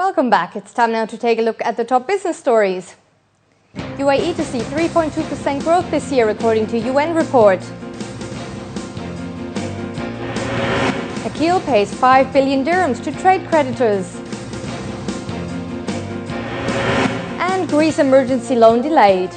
Welcome back. It's time now to take a look at the top business stories. UAE to see 3.2% growth this year, according to UN report. Akil pays 5 billion dirhams to trade creditors. And Greece emergency loan delayed.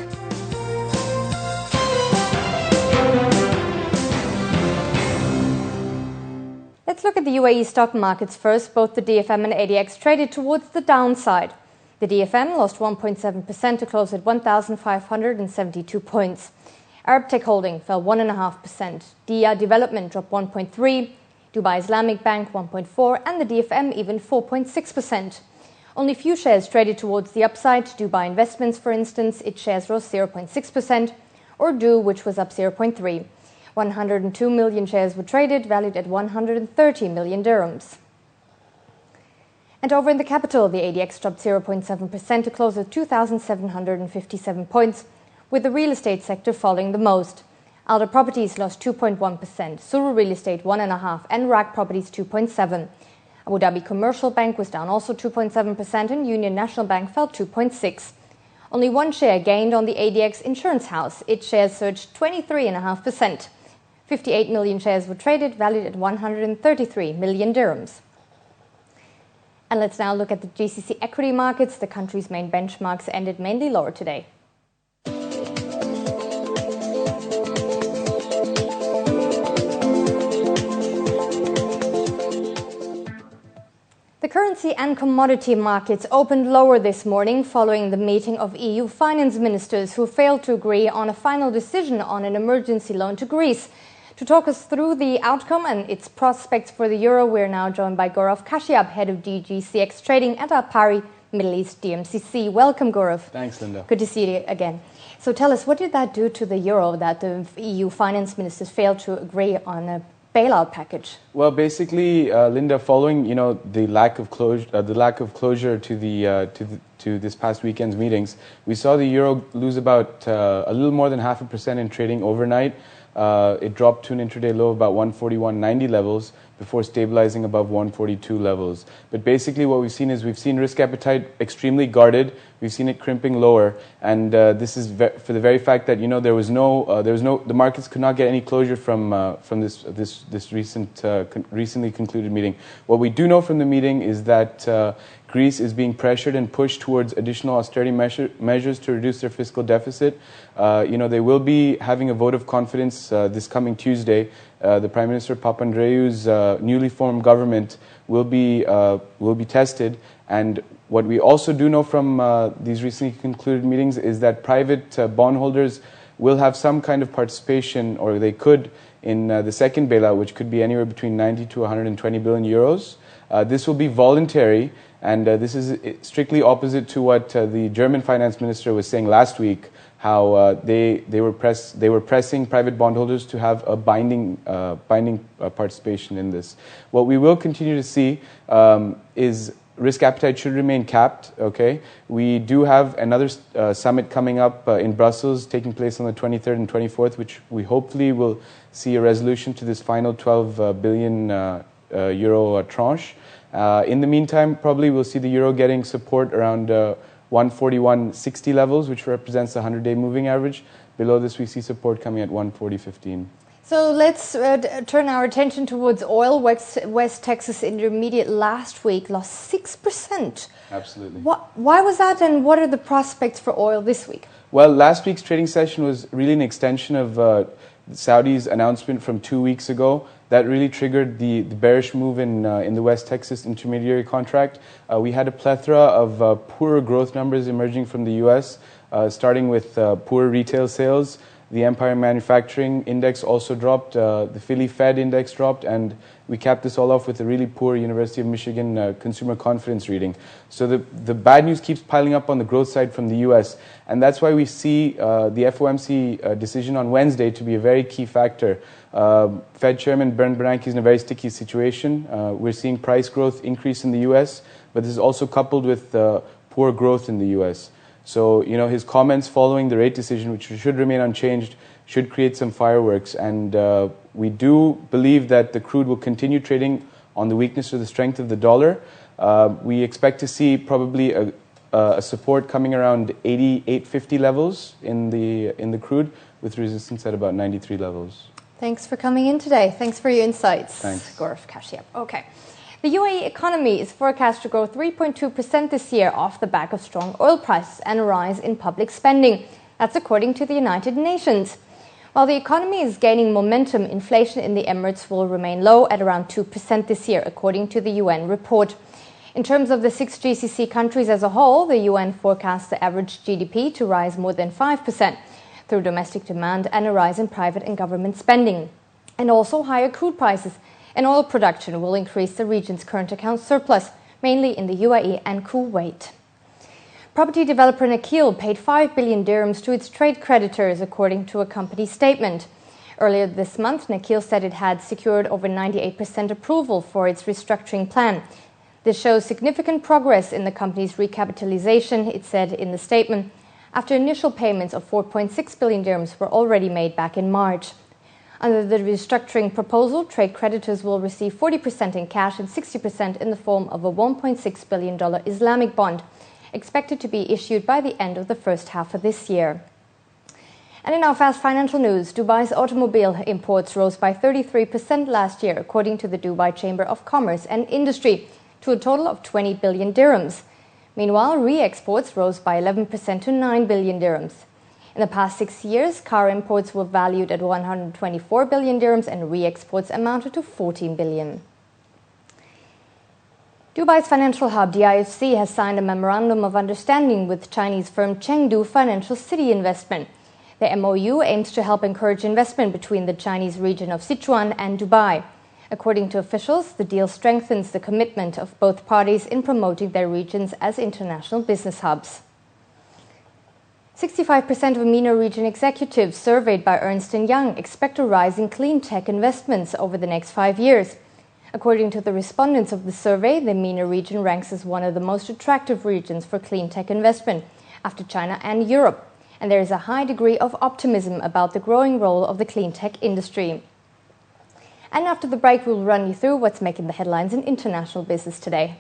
Let's look at the UAE stock markets first. Both the DFM and ADX traded towards the downside. The DFM lost 1.7% to close at 1,572 points. Arab Tech Holding fell 1.5%. DIA Development dropped 1.3%. Dubai Islamic Bank 1.4%, and the DFM even 4.6%. Only few shares traded towards the upside. Dubai Investments, for instance, its shares rose 0.6%, or DU, which was up 0.3%. 102 million shares were traded, valued at 130 million dirhams. And over in the capital, the ADX dropped 0.7% to close at 2,757 points, with the real estate sector falling the most. Alder Properties lost 2.1%, Suru Real Estate 1.5%, and RAK Properties 2.7%. Abu Dhabi Commercial Bank was down also 2.7%, and Union National Bank fell 2.6%. Only one share gained on the ADX Insurance House. Its shares surged 23.5%. 58 million shares were traded, valued at 133 million dirhams. And let's now look at the GCC equity markets. The country's main benchmarks ended mainly lower today. The currency and commodity markets opened lower this morning following the meeting of EU finance ministers who failed to agree on a final decision on an emergency loan to Greece. To talk us through the outcome and its prospects for the euro, we're now joined by Gaurav Kashyap, head of DGCX Trading at Apari Middle East DMCC. Welcome, Gaurav. Thanks, Linda. Good to see you again. So tell us, what did that do to the euro that the EU finance ministers failed to agree on a bailout package? Well, basically, Linda, following the lack of closure to this past weekend's meetings, we saw the euro lose about a little more than 0.5% in trading overnight. It dropped to an intraday low of about 141.90 levels before stabilizing above 142 levels. But basically what we've seen is risk appetite extremely guarded. We've seen it crimping lower, and this is for the very fact that the markets could not get any closure from this recently concluded meeting. What we do know from the meeting is that Greece is being pressured and pushed towards additional austerity measures to reduce their fiscal deficit. They will be having a vote of confidence this coming Tuesday. The Prime Minister Papandreou's newly formed government will be tested. And what we also do know from these recently concluded meetings is that private bondholders will have some kind of participation, or they could, in the second bailout, which could be anywhere between 90 to 120 billion euros. This will be voluntary, and this is strictly opposite to what the German finance minister was saying last week, how they were pressing private bondholders to have a binding participation in this. What we will continue to see is risk appetite should remain capped. Okay, we do have another summit coming up in Brussels, taking place on the 23rd and 24th, which we hopefully will see a resolution to this final 12 billion euro tranche. In the meantime, probably we'll see the euro getting support around 141.60 levels, which represents the 100-day moving average. Below this, we see support coming at 140.15. So let's turn our attention towards oil. West Texas Intermediate last week lost 6%. Absolutely. Why was that, and what are the prospects for oil this week? Well, last week's trading session was really an extension of Saudi's announcement from 2 weeks ago. That really triggered the bearish move in the West Texas Intermediary contract. We had a plethora of poorer growth numbers emerging from the U.S., starting with poor retail sales. The Empire Manufacturing Index also dropped. The Philly Fed Index dropped, and we capped this all off with a really poor University of Michigan consumer confidence reading. So the bad news keeps piling up on the growth side from the U.S., and that's why we see the FOMC decision on Wednesday to be a very key factor. Fed Chairman Bernd Bernanke is in a very sticky situation. We're seeing price growth increase in the U.S., but this is also coupled with poor growth in the U.S. So, his comments following the rate decision, which should remain unchanged, should create some fireworks. And we do believe that the crude will continue trading on the weakness or the strength of the dollar. We expect to see probably a support coming around 88.50 levels in the crude, with resistance at about 93 levels. Thanks for coming in today. Thanks for your insights. Thanks. Gaurav Kashyap. Okay. The UAE economy is forecast to grow 3.2% this year off the back of strong oil prices and a rise in public spending. That's according to the United Nations. While the economy is gaining momentum, inflation in the Emirates will remain low at around 2% this year, according to the UN report. In terms of the 6 GCC countries as a whole, the UN forecasts the average GDP to rise more than 5% through domestic demand and a rise in private and government spending. And also higher crude prices and oil production will increase the region's current account surplus, mainly in the UAE and Kuwait. Property developer Nakheel paid 5 billion dirhams to its trade creditors, according to a company statement. Earlier this month, Nakheel said it had secured over 98% approval for its restructuring plan. This shows significant progress in the company's recapitalization, it said in the statement, after initial payments of 4.6 billion dirhams were already made back in March. Under the restructuring proposal, trade creditors will receive 40% in cash and 60% in the form of a $1.6 billion Islamic bond, expected to be issued by the end of the first half of this year. And in our fast financial news, Dubai's automobile imports rose by 33% last year, according to the Dubai Chamber of Commerce and Industry, to a total of 20 billion dirhams. Meanwhile, re-exports rose by 11% to 9 billion dirhams. In the past 6 years, car imports were valued at 124 billion dirhams and re-exports amounted to 14 billion. Dubai's financial hub, DIFC, has signed a memorandum of understanding with Chinese firm Chengdu Financial City Investment. The MOU aims to help encourage investment between the Chinese region of Sichuan and Dubai. According to officials, the deal strengthens the commitment of both parties in promoting their regions as international business hubs. 65% of MENA region executives surveyed by Ernst & Young expect a rise in clean tech investments over the next 5 years. According to the respondents of the survey, the MENA region ranks as one of the most attractive regions for clean tech investment, after China and Europe, and there is a high degree of optimism about the growing role of the clean tech industry. And after the break, we'll run you through what's making the headlines in international business today.